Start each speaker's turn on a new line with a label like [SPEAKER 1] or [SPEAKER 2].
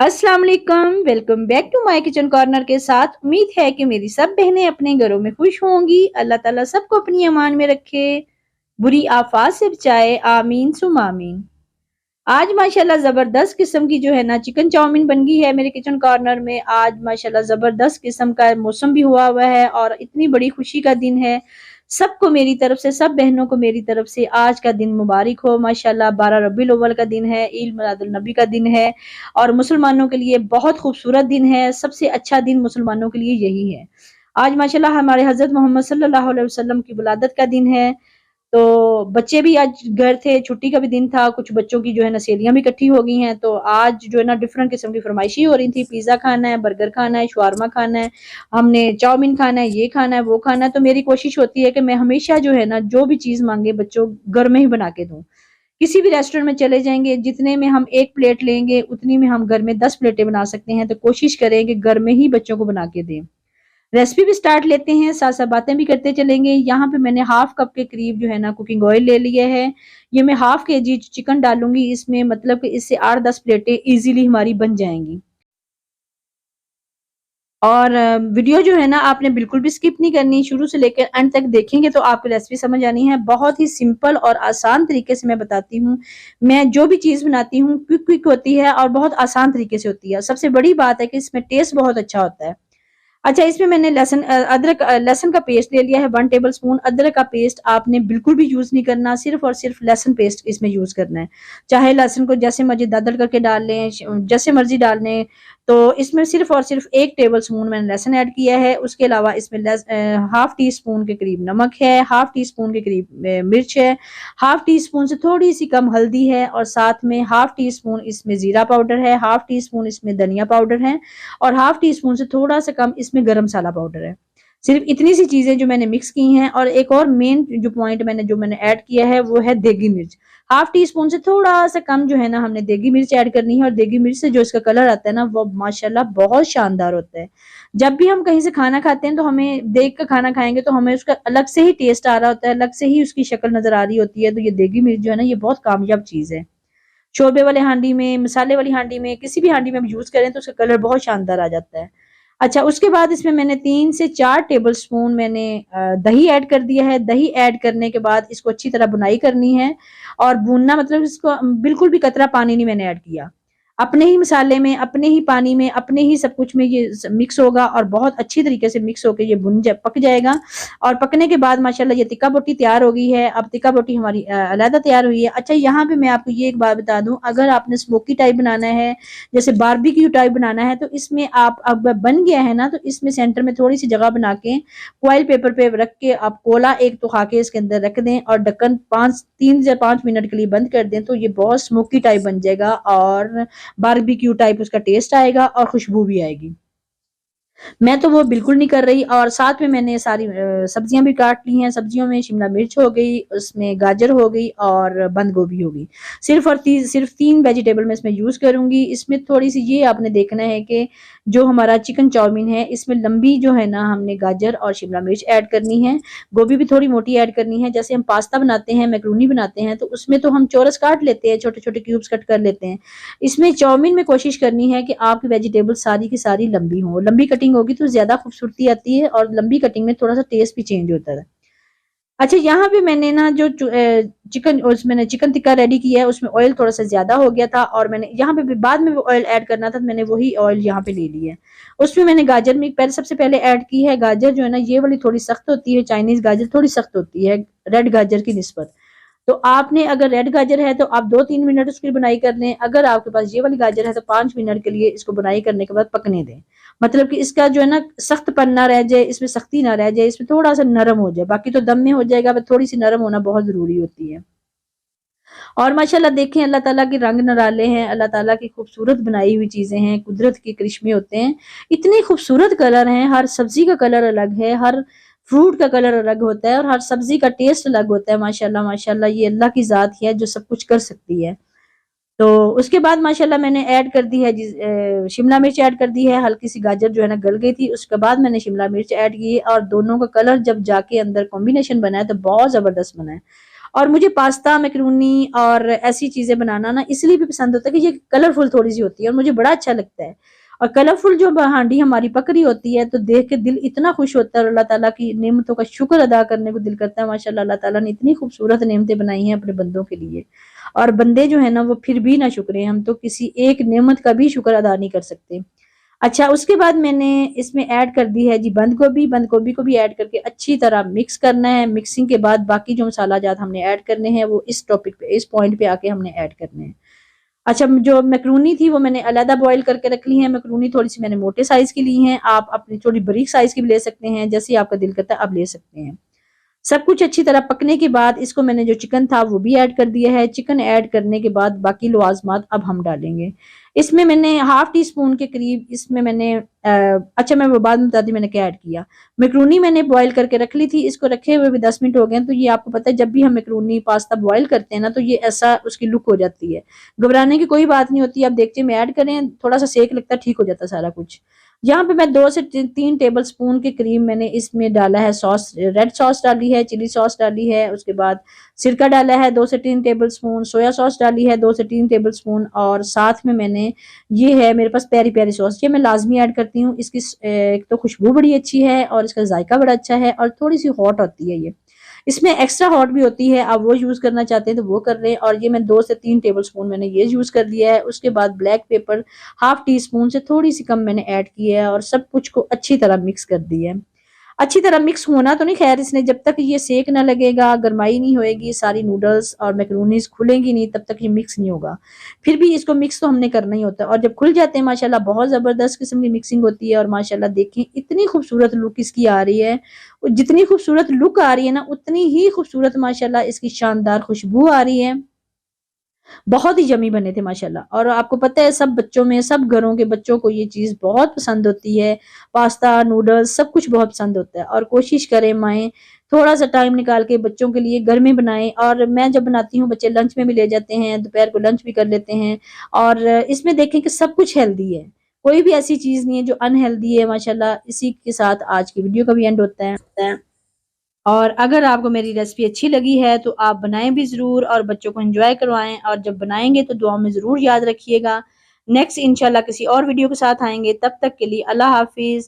[SPEAKER 1] अस्सलाम वालेकुम, welcome back to my kitchen corner के साथ। उम्मीद है कि मेरी सब बहनें अपने घरों में खुश होंगी। अल्लाह ताला सबको अपनी अमान में रखे, बुरी आफात से बचाए, आमीन सुम आमीन। आज माशाल्लाह जबरदस्त किस्म की जो है ना चिकन चाउमीन बन गई है मेरे किचन कॉर्नर में। आज माशाल्लाह जबरदस्त किस्म का मौसम भी हुआ है और इतनी बड़ी खुशी का दिन है। सबको मेरी तरफ से, सब बहनों को मेरी तरफ से आज का दिन मुबारक हो। माशाल्लाह 12 रबीउल अव्वल का दिन है, ईद मिलादुल नबी का दिन है और मुसलमानों के लिए बहुत खूबसूरत दिन है। सबसे अच्छा दिन मुसलमानों के लिए यही है। आज माशाल्लाह हमारे हजरत मोहम्मद सल्लल्लाहु अलैहि वसल्लम की विलादत का दिन है। तो बच्चे भी आज घर थे, छुट्टी का भी दिन था। कुछ बच्चों की जो है ना सहेलियां भी इकट्ठी हो गई हैं, तो आज जो है ना डिफरेंट किस्म की फरमाइशी हो रही थी। पिज्जा खाना है, बर्गर खाना है, शवारमा खाना है, हमने चाउमीन खाना है, ये खाना है, वो खाना है। तो मेरी कोशिश होती है कि मैं हमेशा जो है ना जो भी चीज मांगे बच्चों घर में ही बना के दूं। किसी भी रेस्टोरेंट में चले जाएंगे, जितने में हम एक प्लेट लेंगे उतनी में हम घर में 10 प्लेटें बना सकते हैं। तो कोशिश करें कि घर में ही बच्चों को बना के दें। रेसिपी भी स्टार्ट लेते हैं, साथ साथ बातें भी करते चलेंगे। यहाँ पे मैंने हाफ कप के करीब जो है ना कुकिंग ऑयल ले लिया है। ये मैं हाफ केजी चिकन डालूंगी इसमें, मतलब कि इससे 8-10 प्लेटें इजीली हमारी बन जाएंगी। और वीडियो जो है ना आपने बिल्कुल भी स्किप नहीं करनी, शुरू से लेकर एंड तक देखेंगे तो आपको रेसिपी समझ आनी है। बहुत ही सिंपल और आसान तरीके से मैं बताती हूँ। मैं जो भी चीज बनाती हूँ क्विक क्विक होती है और बहुत आसान तरीके से होती है। सबसे बड़ी बात है कि इसमें टेस्ट बहुत अच्छा होता है। अच्छा, इसमें मैंने लहसुन का पेस्ट ले लिया है 1 टेबल स्पून। अदरक का पेस्ट आपने बिल्कुल भी यूज नहीं करना, सिर्फ और सिर्फ लहसुन पेस्ट इसमें यूज करना है। चाहे लहसुन को जैसे मर्जी दादड़ करके डाल लें, जैसे मर्जी डाल लें। तो इसमें सिर्फ और सिर्फ 1 टेबल स्पून मैंने लहसुन ऐड किया है। उसके अलावा इसमें हाफ टी स्पून के करीब नमक है, हाफ टी स्पून के करीब मिर्च है, हाफ टी स्पून से थोड़ी सी कम हल्दी है और साथ में हाफ टी स्पून इसमें जीरा पाउडर है, हाफ टी स्पून इसमें धनिया पाउडर है और हाफ टी स्पून से थोड़ा सा कम इसमें गरम मसाला पाउडर है। सिर्फ इतनी सी चीजें जो मैंने मिक्स की हैं। और एक और मेन जो पॉइंट मैंने ऐड किया है वो है देगी मिर्च। हाफ टी स्पून से थोड़ा सा कम जो है ना हमने देगी मिर्च ऐड करनी है। और देगी मिर्च से जो इसका कलर आता है ना वो माशाल्लाह बहुत शानदार होता है। जब भी हम कहीं से खाना खाते हैं तो हमें देख कर खाना खाएंगे तो हमें उसका अलग से ही टेस्ट आ रहा होता है, अलग से ही उसकी शक्ल नजर आ रही होती है। तो ये देगी मिर्च जो है ना ये बहुत कामयाब चीज है। शोरबे वाले हांडी में, मसाले वाली हांडी में, किसी भी हांडी में हम यूज करें तो उसका कलर बहुत शानदार आ जाता है। अच्छा, उसके बाद इसमें मैंने 3 से 4 टेबल स्पून मैंने दही ऐड कर दिया है। दही ऐड करने के बाद इसको अच्छी तरह बुनाई करनी है और भूनना, मतलब इसको बिल्कुल भी कतरा पानी नहीं मैंने ऐड किया। अपने ही मसाले में, अपने ही पानी में, अपने ही सब कुछ में ये मिक्स होगा और बहुत अच्छी तरीके से मिक्स होकर ये पक जाएगा। और पकने के बाद माशाल्लाह ये तिक्का बोटी तैयार हो गई है। अब तिक्का बोटी हमारी अलहदा तैयार हुई है। अच्छा, यहाँ पे मैं आपको ये एक बात बता दूं, अगर आपने स्मोकी टाइप बनाना है, जैसे बारबेक्यू टाइप बनाना है, तो इसमें आप, अब बन गया है ना, तो इसमें सेंटर में थोड़ी सी जगह बना के फॉइल पेपर पे रख के आप कोला एक तो खाके इसके अंदर रख दें और ढक्कन 3 से 5 मिनट के लिए बंद कर दें। तो ये बहुत स्मोकी टाइप बन जाएगा और बारबेक्यू टाइप उसका टेस्ट आएगा और खुशबू भी आएगी। मैं तो वो बिल्कुल नहीं कर रही। और साथ में मैंने सारी सब्जियां भी काट ली हैं। सब्जियों में शिमला मिर्च हो गई, उसमें गाजर हो गई और बंद गोभी हो गई। सिर्फ 3 वेजिटेबल मैं इसमें यूज करूंगी। इसमें थोड़ी सी ये आपने देखना है कि जो हमारा चिकन चाउमीन है इसमें लंबी जो है ना हमने गाजर और शिमला मिर्च ऐड करनी है। गोभी भी थोड़ी मोटी ऐड करनी है। जैसे हम पास्ता बनाते हैं, मैक्रोनी बनाते हैं, तो उसमें तो हम चौरस काट लेते हैं, छोटे छोटे क्यूब्स कट कर लेते हैं। इसमें चाउमीन में कोशिश करनी है कि आपकी वेजिटेबल सारी की सारी लंबी हो। लंबी कटिंग होगी तो ज्यादा खूबसूरती आती है और लंबी कटिंग में थोड़ा सा टेस्ट भी चेंज होता है। अच्छा, यहाँ पे मैंने ना जो मैंने चिकन टिक्का रेडी किया है उसमें ऑयल थोड़ा सा ज्यादा हो गया था और मैंने यहाँ पे भी बाद में ऑयल ऐड करना था, तो मैंने वही ऑयल यहाँ पे ले लिया है। उसमें मैंने गाजर में सबसे पहले ऐड की है। गाजर जो है ना ये वाली थोड़ी सख्त होती है, चाइनीज गाजर थोड़ी सख्त होती है रेड गाजर की निस्बत। तो आपने अगर रेड गाजर है तो आप 2-3 मिनट उसकी बुनाई कर लें। अगर आपके पास ये वाली गाजर है तो 5 मिनट के लिए इसको बुनाई करने के बाद पकने दें। मतलब कि इसका जो है ना सख्त पन ना रह जाए, इसमें सख्ती ना रह जाए, इसमें थोड़ा सा नरम हो जाए। बाकी तो दम में हो जाएगा, पर थोड़ी सी नरम होना बहुत जरूरी होती है। और माशाल्लाह देखें अल्लाह ताला के रंग नराले हैं, अल्लाह ताला की खूबसूरत बनाई हुई चीजें हैं, कुदरत के करिश्मे होते हैं। इतने खूबसूरत कलर हैं, हर सब्जी का कलर अलग है, हर फ्रूट का कलर अलग होता है और हर सब्जी का टेस्ट अलग होता है। माशाल्लाह माशाल्लाह ये अल्लाह की जात है जो सब कुछ कर सकती है। तो उसके बाद माशाल्लाह मैंने ऐड कर दी है शिमला मिर्च ऐड कर दी है। हल्की सी गाजर जो है ना गल गई थी, उसके बाद मैंने शिमला मिर्च ऐड की और दोनों का कलर जब जाके अंदर कॉम्बिनेशन बना है तो बहुत जबरदस्त बना है। और मुझे पास्ता, मैकरोनी और ऐसी चीज़ें बनाना ना इसलिए भी पसंद होता है कि ये कलरफुल थोड़ी-सी होती है और मुझे बड़ा अच्छा लगता है। और कलरफुल जो हांडी हमारी पक रही होती है तो देख के दिल इतना खुश होता है और अल्लाह ताला की नेमतों का शुक्र अदा करने को दिल करता है। माशाल्लाह अल्लाह ताला ने इतनी खूबसूरत नेमतें बनाई हैं अपने बंदों के लिए। और बंदे जो है ना वो फिर भी ना शुक्रे, हम तो किसी एक नेमत का भी शुक्र अदा नहीं कर सकते। अच्छा, उसके बाद मैंने इसमें ऐड कर दी है जी बंद गोभी। बंद गोभी को भी ऐड करके अच्छी तरह मिक्स करना है। मिक्सिंग के बाद बाकी जो मसाला जात हमने ऐड करने हैं वो इस टॉपिक पे, इस पॉइंट पे आके हमने ऐड करने हैं। अच्छा, जो मैक्रोनी थी वो मैंने अलहदा बॉईल करके रख ली है। मैक्रोनी थोड़ी-सी मैंने मोटे साइज़ की ली हैं, आप अपनी थोड़ी बारीक साइज़ की भी ले सकते हैं, जैसे आपका दिल करता है आप ले सकते हैं। सब कुछ अच्छी तरह पकने के बाद इसको मैंने जो चिकन था वो भी ऐड कर दिया है। चिकन ऐड करने के बाद बाकी लवाज़मात अब हम डालेंगे। इसमें मैंने हाफ़ टी स्पून के करीब इसमें मैंने अच्छा मैं वो बाद में बताती हूँ मैंने क्या ऐड किया। मैक्रोनी मैंने बॉयल करके रख ली थी, इसको रखे हुए भी 10 मिनट हो गए हैं, तो ये आपको पता है जब भी हम मैक्रोनी पास्ता बॉयल करते हैं ना तो ये ऐसा उसकी लुक हो जाती है। घबराने की कोई बात नहीं होती, आप देखते में ऐड करें, थोड़ा-सा सेक लगता है, ठीक हो जाता है सारा कुछ। यहाँ पे मैं 2 से 3 टेबल स्पून के करीब मैंने इसमें डाला है सॉस, रेड सॉस डाली है, चिली सॉस डाली है, उसके बाद सिरका डाला है 2 से 3 टेबल स्पून, सोया सॉस डाली है 2 से 3 टेबल स्पून और साथ में मैंने ये है मेरे पास पेरी-पेरी सॉस, ये मैं लाज़मी ऐड करती हूँ। इसकी एक तो खुशबू बड़ी अच्छी है और इसका जायका बड़ा अच्छा है और थोड़ी-सी हॉट होती है ये। इसमें एक्स्ट्रा हॉट भी होती है, आप वो यूज़ करना चाहते हैं तो वो कर लें और ये मैं 2 से 3 टेबल स्पून मैंने ये यूज़ कर लिया है। उसके बाद black pepper half tea spoon से थोड़ी-सी कम मैंने ऐड की है और सब कुछ को अच्छी तरह मिक्स कर दिया है। अच्छी तरह मिक्स होना तो नहीं, ख़ैर इसने जब तक ये सेक ना लगेगा, गरमाई नहीं होएगी, सारी नूडल्स और मैकरोनीज़ खुलेंगी नहीं तब तक ये मिक्स नहीं होगा। फिर भी इसको मिक्स तो हमने करना ही होता है और जब खुल जाते हैं माशाल्लाह बहुत ज़बरदस्त किस्म की मिक्सिंग होती है और माशाल्लाह देखें इतनी खूबसूरत लुक इसकी आ रही है। जितनी खूबसूरत लुक आ रही है ना उतनी ही खूबसूरत माशाल्लाह इसकी शानदार खुशबू आ रही है। बहुत ही यम्मी बने थे माशाल्लाह और आपको पता है सब बच्चों में, सब घरों के बच्चों को ये चीज़ बहुत पसंद होती है। पास्ता, नूडल्स सब कुछ बहुत पसंद होता है और कोशिश करें माएँ थोड़ा-सा टाइम निकाल के बच्चों के लिए घर में बनाएँ और मैं जब बनाती हूँ बच्चे लंच में भी ले जाते हैं, दोपहर को लंच भी कर लेते हैं और इसमें देखें कि सब कुछ हेल्दी है। कोई भी ऐसी चीज़ नहीं है जो अनहेल्दी है माशाल्लाह। इसी के साथ आज की वीडियो का भी एंड होता है। और अगर आपको मेरी रेसिपी अच्छी लगी है तो आप बनाएँ भी ज़रूर और बच्चों को एन्जॉय करवाएँ और जब बनाएँगे तो दुआ में ज़रूर याद रखिएगा। नेक्स्ट इंशाल्लाह किसी और वीडियो के साथ आएँगे, तब तक के लिए अल्लाह हाफ़िज़।